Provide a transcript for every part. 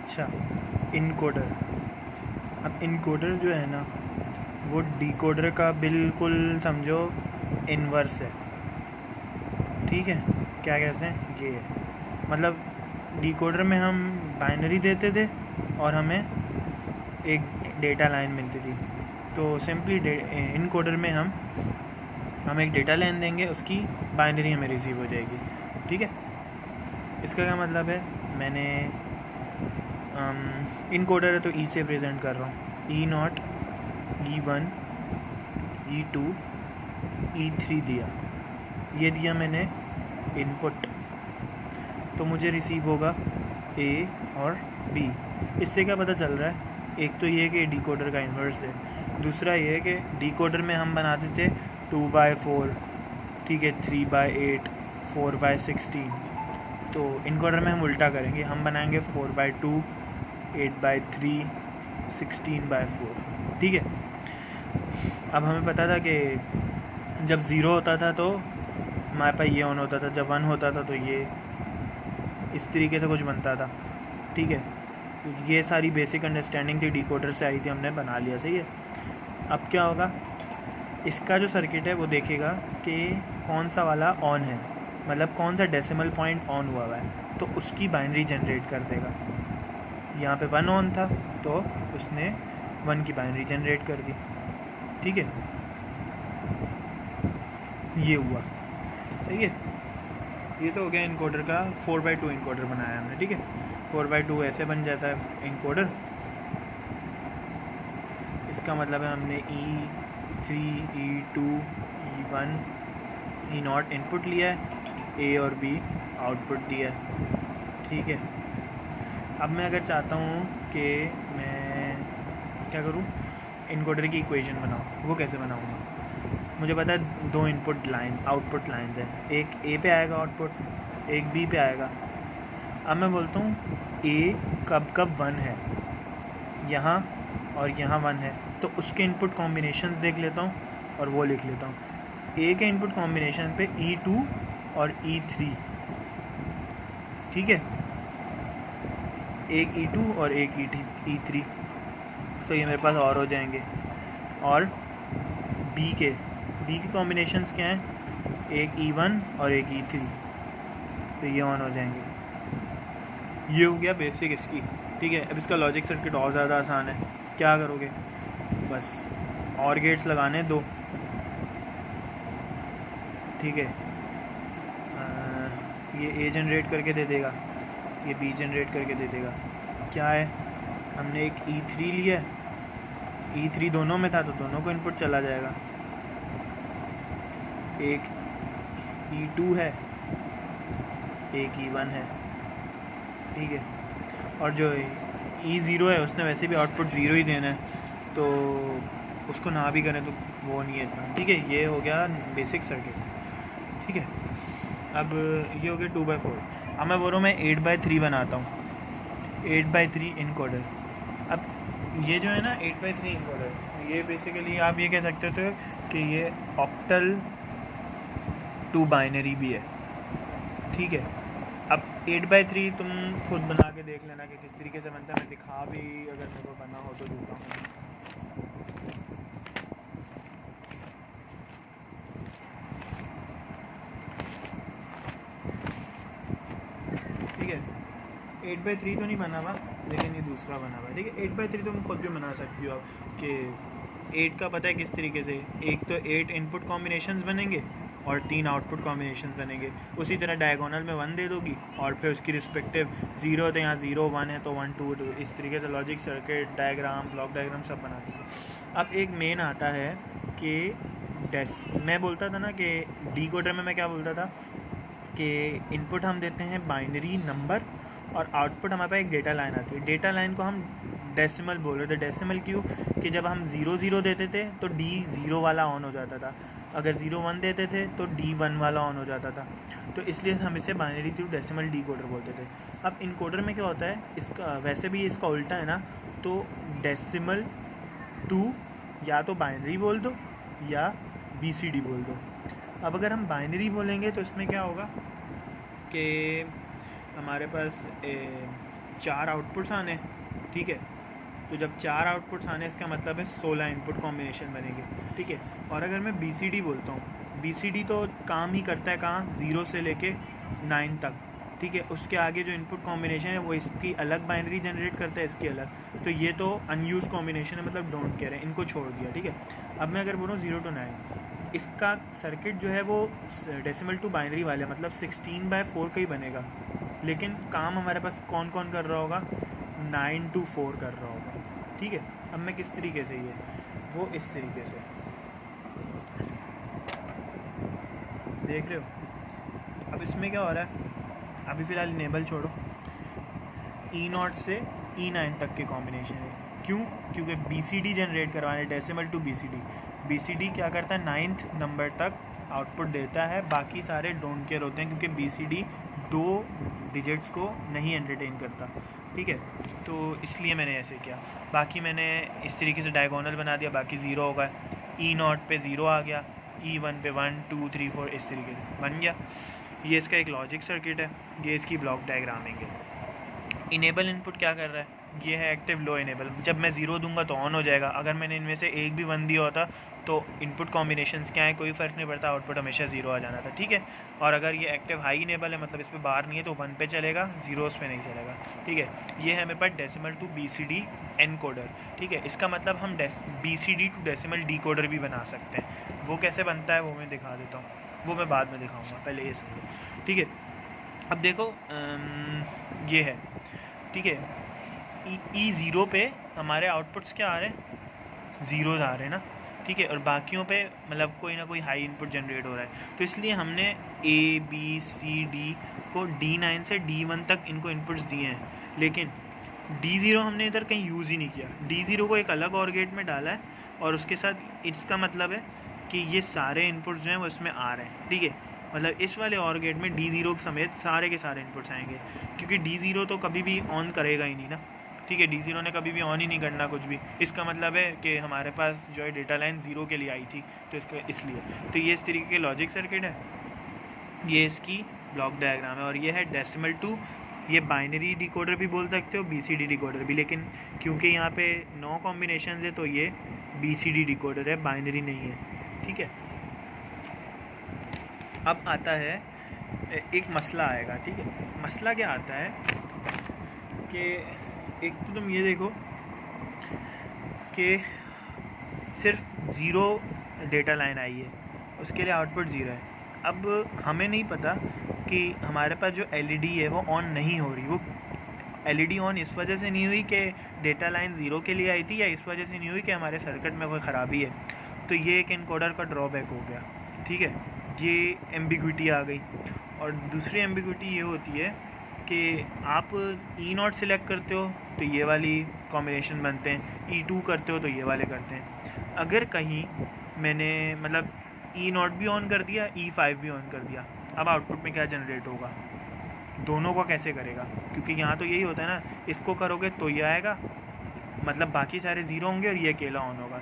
अच्छा, इनकोडर। अब इनकोडर जो है ना वो डिकोडर का बिल्कुल समझो इन्वर्स है, ठीक है। क्या कहते हैं, ये है मतलब डिकोडर में हम बाइनरी देते थे और हमें एक डेटा लाइन मिलती थी। तो सिंपली इनकोडर में हम एक डेटा लाइन देंगे, उसकी बाइनरी हमें रिसीव हो जाएगी, ठीक है। इसका क्या मतलब है, मैंने इनकोडर है तो ई से प्रेजेंट कर रहा हूँ, E0, E1, E2, E3 दिया, ये दिया मैंने इनपुट, तो मुझे रिसीव होगा A और B। इससे क्या पता चल रहा है, एक तो ये कि डिकोडर का इन्वर्स है, दूसरा ये है कि डिकोडर में हम बनाते थे 2/4, ठीक है, 3/8, 4/16। तो इनकोडर में हम उल्टा करेंगे, हम बनाएंगे 4/2, 8/3, 16/4, ठीक है। अब हमें पता था कि जब ज़ीरो होता था तो हमारे पास ये ऑन होता था, जब 1 होता था तो ये इस तरीके से कुछ बनता था, ठीक है। तो ये सारी बेसिक अंडरस्टैंडिंग थी, डिकोडर से आई थी, हमने बना लिया, सही है। अब क्या होगा, इसका जो सर्किट है वो देखेगा कि कौन सा वाला ऑन है, मतलब कौन सा डेसिमल पॉइंट ऑन हुआ है, तो उसकी बाइनरी जनरेट कर देगा। यहाँ पे 1 ऑन था तो उसने 1 की बाइनरी जनरेट कर दी, ठीक है। ये हुआ, सही है। ये तो हो गया इनकोडर का 4/2 इनकोडर बनाया हमने, ठीक है। 4/2 ऐसे बन जाता है इनकोडर। इसका मतलब है हमने E3, E2, E1, E0 input लिया है, A और B आउटपुट दिया है, ठीक है। अब मैं अगर चाहता हूँ कि मैं क्या करूँ, इनकोडर की इक्वेशन बनाऊँ, वो कैसे बनाऊँगा। मुझे पता है 2 इनपुट लाइन आउटपुट लाइन्स है, एक A पे आएगा आउटपुट, एक B पे आएगा। अब मैं बोलता हूँ A कब 1 है, यहाँ और यहाँ 1 है, तो उसके इनपुट कॉम्बिनेशन देख लेता हूँ और वो लिख लेता हूँ। A के इनपुट कॉम्बिनेशन पे E2 और E3, ठीक है, एक E2 और एक E3, तो ये मेरे पास और हो जाएंगे। और B के कॉम्बिनेशंस क्या हैं, एक E1 और एक E3, तो ये ऑन हो जाएंगे। ये हो गया बेसिक इसकी, ठीक है। अब इसका लॉजिक सर्किट और ज़्यादा आसान है। क्या करोगे, बस और गेट्स लगाने 2, ठीक है। ये A जनरेट करके दे देगा, ये B जनरेट करके दे देगा। क्या है, हमने एक E3 लिया, E3 दोनों में था तो दोनों को इनपुट चला जाएगा। एक E2 है, एक E1 है, ठीक है। और जो E0 है उसने वैसे भी आउटपुट 0 ही देना है, तो उसको ना भी करें तो वो नहीं है इतना, ठीक है। ये हो गया बेसिक सर्किट, ठीक है। अब ये हो गया 2/4। अब मैं बोल रहा हूँ मैं 8/3 बनाता हूँ, 8/3 इनकोडर। अब ये जो है ना 8/3 इनकोडर, ये बेसिकली आप ये कह सकते थे कि ये ऑक्टल टू बाइनरी भी है, ठीक है। अब 8/3 तुम खुद बना के देख लेना कि किस तरीके से बनता है, मैं दिखा भी अगर मेरे को बना हो तो देता हूँ। ठीक है, 8/3 तो नहीं बना हुआ, लेकिन ये दूसरा बना हुआ है, ठीक है। 8/3 तुम खुद भी बना सकती हो आप कि 8 का पता है किस तरीके से, एक तो 8 इनपुट कॉम्बिनेशंस बनेंगे और 3 आउटपुट कॉम्बिनेशन बनेंगे। उसी तरह डायगोनल में 1 दे दोगी और फिर उसकी रिस्पेक्टिव 0 तो यहाँ 0 1 है तो 1 2 2, इस तरीके से logic circuit diagram block diagram सब बना सकते। अब एक मेन आता है कि मैं बोलता था ना कि डिकोडर में मैं क्या बोलता था कि इनपुट हम देते हैं बाइनरी नंबर और आउटपुट हमारे पास एक डेटा लाइन आती है। डेटा लाइन को हम डेसिमल बोल रहे थे। डेसिमल क्यों, कि जब हम 0 0 देते थे तो D0 वाला ऑन हो जाता था, अगर 0 1 देते थे तो D1 वाला ऑन हो जाता था, तो इसलिए हम इसे बाइनरी टू डेसिमल डिकोडर बोलते थे। अब इनकोडर में क्या होता है, इसका वैसे भी इसका उल्टा है ना, तो डेसिमल टू या तो बाइनरी बोल दो या BCD बोल दो। अब अगर हम बाइनरी बोलेंगे तो इसमें क्या होगा कि हमारे पास 4 आउटपुट्स आने, ठीक है। तो जब 4 आउटपुट्स आने इसका मतलब है 16 इनपुट कॉम्बिनेशन बनेंगे, ठीक है। और अगर मैं BCD बोलता हूँ, BCD तो काम ही करता है कहाँ, 0 से लेके 9 तक, ठीक है। उसके आगे जो इनपुट कॉम्बिनेशन है वो इसकी अलग बाइनरी जनरेट करता है, इसकी अलग। तो ये तो अनयूज कॉम्बिनेशन है, मतलब डोंट केयर है, इनको छोड़ दिया, ठीक है। अब मैं अगर बोलूँ 0 to 9, इसका सर्किट जो है वो डेसिमल टू बाइनरी वाले, मतलब 16/4 का ही बनेगा, लेकिन काम हमारे पास कौन कौन कर रहा होगा, 9 to 4 कर रहा होगा, ठीक है। अब मैं किस तरीके से, ये वो इस तरीके से देख रहे हो। अब इसमें क्या हो रहा है, अभी फ़िलहाल इनेबल छोड़ो, E0 से E9 तक के कॉम्बिनेशन है। क्यों? क्योंकि BCD जनरेट करवाने, डेसिमल टू BCD। BCD क्या करता है, 9th नंबर तक आउटपुट देता है, बाकी सारे डोंट केयर होते हैं, क्योंकि BCD 2 डिजिट्स को नहीं एंटरटेन करता, ठीक है। तो इसलिए मैंने ऐसे किया। बाकी मैंने इस तरीके से डायगोनल बना दिया, बाकी 0 होगा, E0 पे 0 आ गया, E1 पे 1 2 3 4 इस तरीके से बन गया। ये इसका एक लॉजिक सर्किट है, ये इसकी ब्लॉक डायग्रामिंग है। इनेबल इनपुट क्या कर रहा है, ये है एक्टिव लो इनेबल। जब मैं 0 दूंगा तो ऑन हो जाएगा, अगर मैंने इनमें से एक भी 1 दिया होता तो इनपुट कॉम्बिनेशंस क्या है, कोई फ़र्क नहीं पड़ता, आउटपुट हमेशा 0 आ जाना था, ठीक है। और अगर ये एक्टिव हाई इनेबल है, मतलब इस पर बार नहीं है, तो 1 पे चलेगा, 0 पे नहीं चलेगा, ठीक है। ये है मेरे पास डेसिमल टू BCD एनकोडर, ठीक है। इसका मतलब हम BCD टू डेसिमल डिकोडर भी बना सकते हैं। वो कैसे बनता है वो मैं दिखा देता हूँ, वो मैं बाद में दिखाऊँगा, पहले ये समझो, ठीक है। अब देखो ये है, ठीक है। E0 पे हमारे आउटपुट्स क्या आ रहे हैं, 0 आ रहे हैं ना, ठीक है। और बाकियों पे मतलब कोई ना कोई हाई इनपुट जनरेट हो रहा है, तो इसलिए हमने ABCD को D9 से D1 तक इनको इनपुट्स दिए हैं, लेकिन D0 हमने इधर कहीं यूज़ ही नहीं किया। D0 को एक अलग और गेट में डाला है, और उसके साथ इसका मतलब है कि ये सारे इनपुट्स जो हैं वो इसमें आ रहे हैं, ठीक है। मतलब इस वाले और गेट में D0 समेत सारे के सारे इनपुट्स आएंगे, क्योंकि D0 तो कभी भी ऑन करेगा ही नहीं ना, ठीक है। D0 ने कभी भी ऑन ही नहीं करना कुछ भी। इसका मतलब है कि हमारे पास जो है डेटा लाइन 0 के लिए आई थी, तो इसका इसलिए तो ये इस तरीके के लॉजिक सर्किट है, ये इसकी ब्लॉक डायग्राम है। और ये है डेसिमल टू, ये बाइनरी डिकोडर भी बोल सकते हो, BCD डिकोडर भी, लेकिन क्योंकि यहाँ पे 9 कॉम्बिनेशन है तो ये BCD डिकोडर है, बाइनरी नहीं है, ठीक है। अब आता है एक मसला आएगा, ठीक है। मसला क्या आता है कि एक तो तुम ये देखो कि सिर्फ 0 डेटा लाइन आई है, उसके लिए आउटपुट 0 है। अब हमें नहीं पता कि हमारे पास जो LED है वो ऑन नहीं हो रही। वो LED ऑन इस वजह से नहीं हुई कि डेटा लाइन 0 के लिए आई थी, या इस वजह से नहीं हुई कि हमारे सर्किट में कोई ख़राबी है। तो ये एक एनकोडर का ड्रॉबैक हो गया, ठीक है। ये एम्बिग्विटी आ गई। और दूसरी एम्बिग्विटी ये होती है कि आप E0 सिलेक्ट करते हो तो ये वाली कॉम्बिनेशन बनते हैं, E2 करते हो तो ये वाले करते हैं। अगर कहीं मैंने मतलब E0 भी ऑन कर दिया, E5 भी ऑन कर दिया, अब आउटपुट में क्या जनरेट होगा, दोनों को कैसे करेगा? क्योंकि यहाँ तो यही होता है ना, इसको करोगे तो ये आएगा, मतलब बाकी सारे 0 होंगे और ये अकेला ऑन होगा।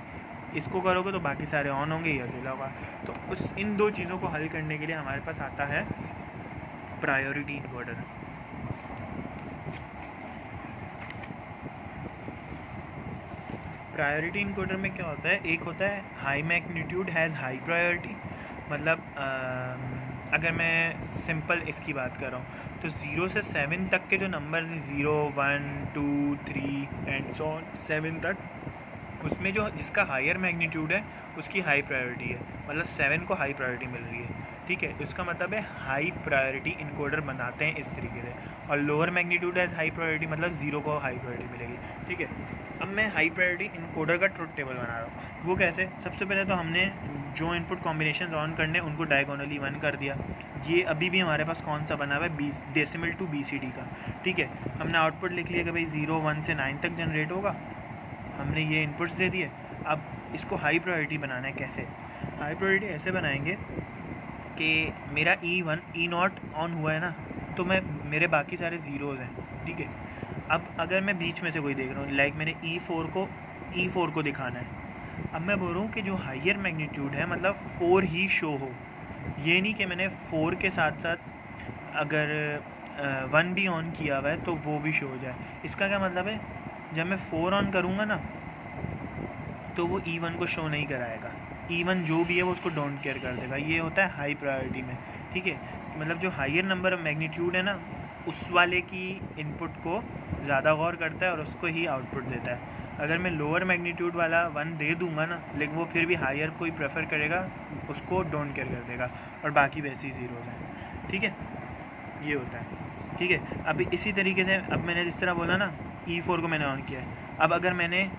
इसको करोगे तो बाकी सारे ऑन होंगे, ये अकेला होगा। तो उस इन दो चीज़ों को हल करने के लिए हमारे पास आता है प्रायोरिटी इनवर्टर। प्रायोरिटी इनकोडर में क्या होता है, एक होता है high magnitude has high priority, मतलब अगर मैं सिंपल इसकी बात कर रहा हूँ तो 0 से 7 तक के जो नंबर्स हैं 0 1 2 3 एंड सो ऑन 7 तक, उसमें जो जिसका हायर मैग्नीट्यूड है उसकी हाई प्रायोरिटी है, मतलब 7 को हाई प्रायोरिटी मिल रही है, ठीक है। इसका मतलब है हाई प्रायोरिटी इनकोडर बनाते हैं इस तरीके से, और लोअर मैग्नीट्यूड है हाई प्रायोरिटी, मतलब 0 को हाई प्रायोरिटी मिलेगी, ठीक है। अब मैं हाई प्रायोरिटी इनकोडर का ट्रुथ टेबल बना रहा हूँ। वो कैसे? सबसे पहले तो हमने जो इनपुट कॉम्बिनेशन ऑन करने उनको डायगोनली 1 कर दिया। ये अभी भी हमारे पास कौन सा बना हुआ है, डेसिमल टू BCD का, ठीक है। हमने आउटपुट लिख लिया कि भाई 0 1 से 9 तक जनरेट होगा, हमने ये इनपुट्स दे दिए। अब इसको हाई प्रायोरिटी बनाना है। कैसे हाई प्रायोरिटी? ऐसे बनाएंगे कि मेरा E0 ऑन हुआ है ना, तो मेरे बाकी सारे ज़ीरोज़ हैं, ठीक है। अब अगर मैं बीच में से कोई देख रहा हूँ, लाइक मैंने E4 को दिखाना है, अब मैं बोल रहा हूँ कि जो हायर मैग्नीट्यूड है मतलब 4 ही शो हो, ये नहीं कि मैंने 4 के साथ साथ अगर 1 भी ऑन किया हुआ है तो वो भी शो हो जाए। इसका क्या मतलब है, जब मैं 4 ऑन करूँगा ना तो वो E1 को शो नहीं कराएगा, E1 जो भी है वो उसको डोंट केयर कर देगा। ये होता है हाई प्रायोरिटी में, ठीक है। मतलब जो हायर नंबर ऑफ मैग्नीट्यूड है ना, उस वाले की इनपुट को ज़्यादा गौर करता है और उसको ही आउटपुट देता है। अगर मैं लोअर मैग्नीट्यूड वाला 1 दे दूंगा ना, लेकिन वो फिर भी हायर कोई प्रेफर करेगा, उसको डोंट केयर कर देगा और बाकी वैसे ही ज़ीरो हैं, ठीक है। ये होता है, ठीक है। अब इसी तरीके से अब मैंने जिस तरह बोला ना, E4 को मैंने ऑन किया है। अब अगर मैंने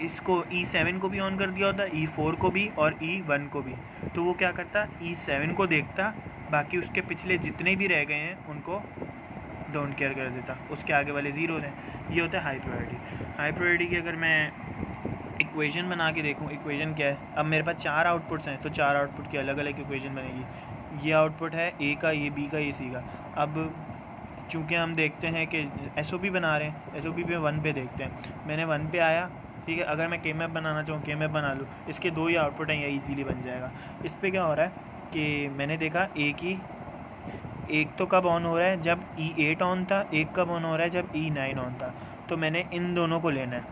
इसको E7 को भी ऑन कर दिया होता, E4 को भी और E1 को भी, तो वो क्या करता, E7 को देखता, बाकी उसके पिछले जितने भी रह गए हैं उनको डोंट केयर कर देता, उसके आगे वाले ज़ीरो हैं। ये होता है हाई प्रायोरिटी। हाई प्रायोरिटी की अगर मैं इक्वेशन बना के देखूँ, इक्वेशन क्या है, अब मेरे पास 4 आउटपुट्स हैं तो 4 आउटपुट की अलग अलग इक्वेशन बनेगी। ये आउटपुट है ए का, ये बी का, ये सी का। अब चूँकि हम देखते हैं कि SOP बना रहे हैं, SOP पे 1 पे देखते हैं, मैंने 1 पे आया, ठीक है। अगर मैं के मैप बनाना चाहूँ, के मैप बना लूँ, इसके 2 ही आउटपुट हैं, ये ईजीली बन जाएगा। इस पर क्या हो रहा है कि मैंने देखा एक तो कब ऑन हो रहा है, जब E8 ऑन था, एक कब ऑन हो रहा है जब E9 ऑन था। तो मैंने इन दोनों को लेना है,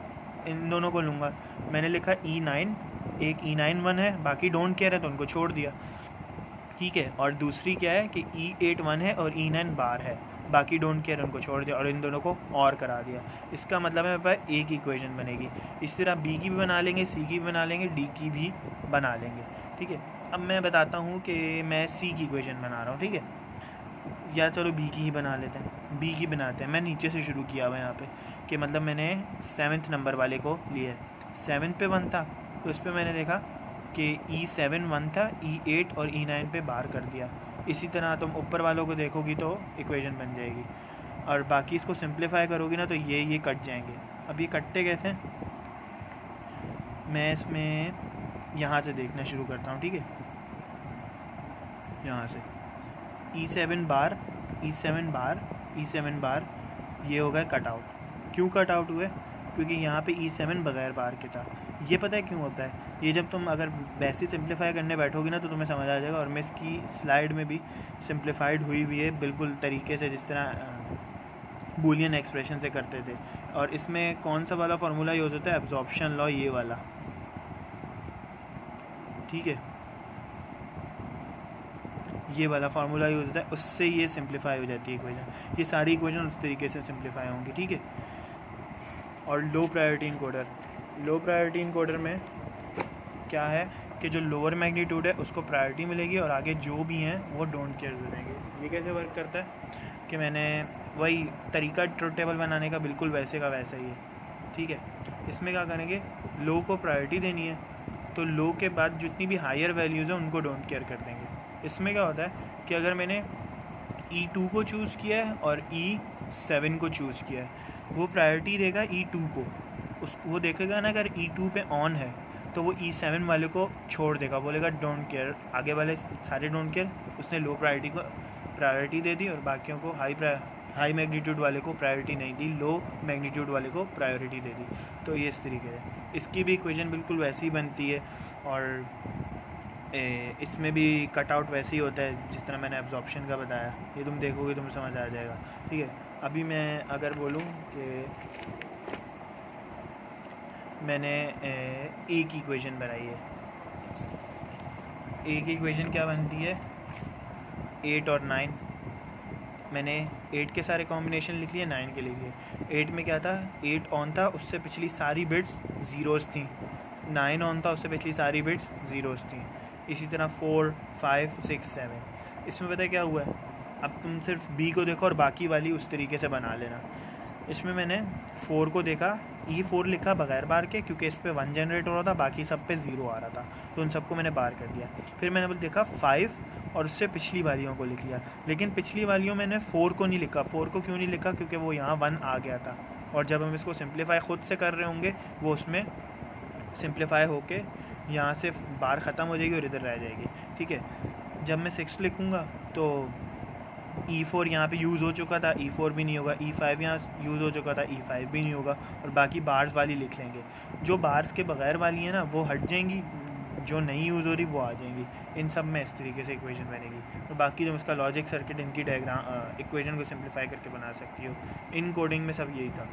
इन दोनों को लूँगा। मैंने लिखा E9, एक E9 1 है, बाकी डोंट केयर है तो उनको छोड़ दिया, ठीक है। और दूसरी क्या है कि E8 1 है और E9 बार है, बाकी डोंट केयर उनको छोड़ दिया और इन दोनों को और करा दिया। इसका मतलब है मेरे पास एक इक्वेशन बनेगी। इस तरह बी की भी बना लेंगे, सी की भी बना लेंगे, डी की भी बना लेंगे, ठीक है। अब मैं बताता हूँ कि मैं सी की इक्वेशन बना रहा हूँ, ठीक है। या चलो बी की ही बना लेते हैं, बी की बनाते हैं। मैं नीचे से शुरू किया हुआ है यहाँ पे, कि मतलब मैंने 7th नंबर वाले को लिया है। 7 पे 1 था तो इस पर मैंने देखा कि E7 1 था, E8 और E9 पे बार कर दिया। इसी तरह तुम ऊपर वालों को देखोगी तो इक्वेशन बन जाएगी, और बाकी इसको सिंप्लीफाई करोगी ना तो ये कट जाएंगे। अब ये कटते कैसे हैं, मैं इसमें यहाँ से देखना शुरू करता हूँ, ठीक है। यहाँ से E7 बार, E7 बार, E7 बार, ये हो गया कट आउट। क्यों कट आउट हुए, क्योंकि यहाँ पे E7 बगैर बार के था। ये पता है क्यों होता है, ये जब तुम अगर वैसे सिंप्लीफाई करने बैठोगे ना तो तुम्हें समझ आ जाएगा। और मैं इसकी स्लाइड में भी सिंप्लीफाइड हुई है बिल्कुल तरीके से, जिस तरह बूलियन एक्सप्रेशन से करते थे। और इसमें कौन सा वाला फार्मूला यूज़ होता है, एब्जॉर्प्शन लॉ, ये वाला, ठीक है। ये वाला फार्मूला यूज़ होता है, उससे ये सिंप्लीफाई हो जाती है इक्वेशन। ये सारी इक्वेशन उस तरीके से सिंप्लीफाई होंगी, ठीक है। और low priority encoder, low priority encoder में क्या है कि जो लोअर मैग्नीट्यूड है उसको प्रायोरिटी मिलेगी और आगे जो भी हैं वो डोंट केयर दे देंगे। ये कैसे वर्क करता है कि मैंने वही तरीका ट्रुथ टेबल बनाने का बिल्कुल वैसे का वैसा ही है, ठीक है। इसमें क्या करेंगे, लो को प्रायोरिटी देनी है तो लो के बाद जितनी भी हायर वैल्यूज़ हैं उनको डोंट केयर कर देंगे। इसमें क्या होता है कि अगर मैंने E2 को चूज़ किया है और E7 को चूज़ किया है, वो प्रायोरिटी देगा E2 को। वो देखेगा ना अगर E2 पे ऑन है तो वो E7 वाले को छोड़ देगा, बोलेगा डोंट केयर, आगे वाले सारे डोंट केयर। उसने लो प्रायोरिटी को प्रायोरिटी दे दी और बाकियों को हाई मैग्नीट्यूड वाले को प्रायोरिटी नहीं दी, लो मैग्नीट्यूड वाले को प्रायोरिटी दे दी। तो ये इस तरीके से इसकी भी इक्वेशन बिल्कुल वैसी ही बनती है। और इसमें भी कट आउट वैसे ही होता है जिस तरह मैंने एब्जॉर्प्शन का बताया। ये तुम देखोगे तुम्हें समझ आ जाएगा, ठीक है। अभी मैं अगर बोलूँ कि मैंने ए की इक्वेशन बनाई है, ए की इक्वेशन क्या बनती है, 8 और 9। मैंने 8 के सारे कॉम्बिनेशन लिख लिए, 9 के लिख लिए। 8 में क्या था, 8 ऑन था, उससे पिछली सारी बिट्स ज़ीरोज़ थी। 9 ऑन था, उससे पिछली सारी बिट्स ज़ीरोज़ थी। इसी तरह 4 5 6 7। इसमें पता है क्या हुआ है, अब तुम सिर्फ बी को देखो और बाकी वाली उस तरीके से बना लेना। इसमें मैंने 4 को देखा, E4 लिखा बगैर बार के, क्योंकि इस पे 1 जनरेट हो रहा था, बाकी सब पे 0 आ रहा था, तो उन सबको मैंने बार कर दिया। फिर मैंने देखा 5 और उससे पिछली वालियों को लिख लिया, लेकिन पिछली वालियों मैंने 4 को नहीं लिखा। 4 को क्यों नहीं लिखा, क्योंकि वो यहाँ 1 आ गया था, और जब हम इसको सिंप्लीफाई ख़ुद से कर रहे होंगे वो उसमें सिंप्लीफाई होके यहाँ से बार ख़त्म हो जाएगी और इधर रह जाएगी, ठीक है। जब मैं 6 लिखूँगा तो E4 यहाँ पे यूज़ हो चुका था, E4 भी नहीं होगा। E5 यहाँ यूज़ हो चुका था, E5 भी नहीं होगा। और बाकी बार्स वाली लिख लेंगे। जो बार्स के बगैर वाली है ना वो हट जाएंगी, जो नहीं यूज़ हो रही वो आ जाएंगी। इन सब में इस तरीके से इक्वेशन बनेगी। तो बाकी तुम इसका लॉजिक सर्किट, इनकी डायग्राम इक्वेशन को सिंप्लीफाई करके बना सकती हो। इन कोडिंग में सब यही था।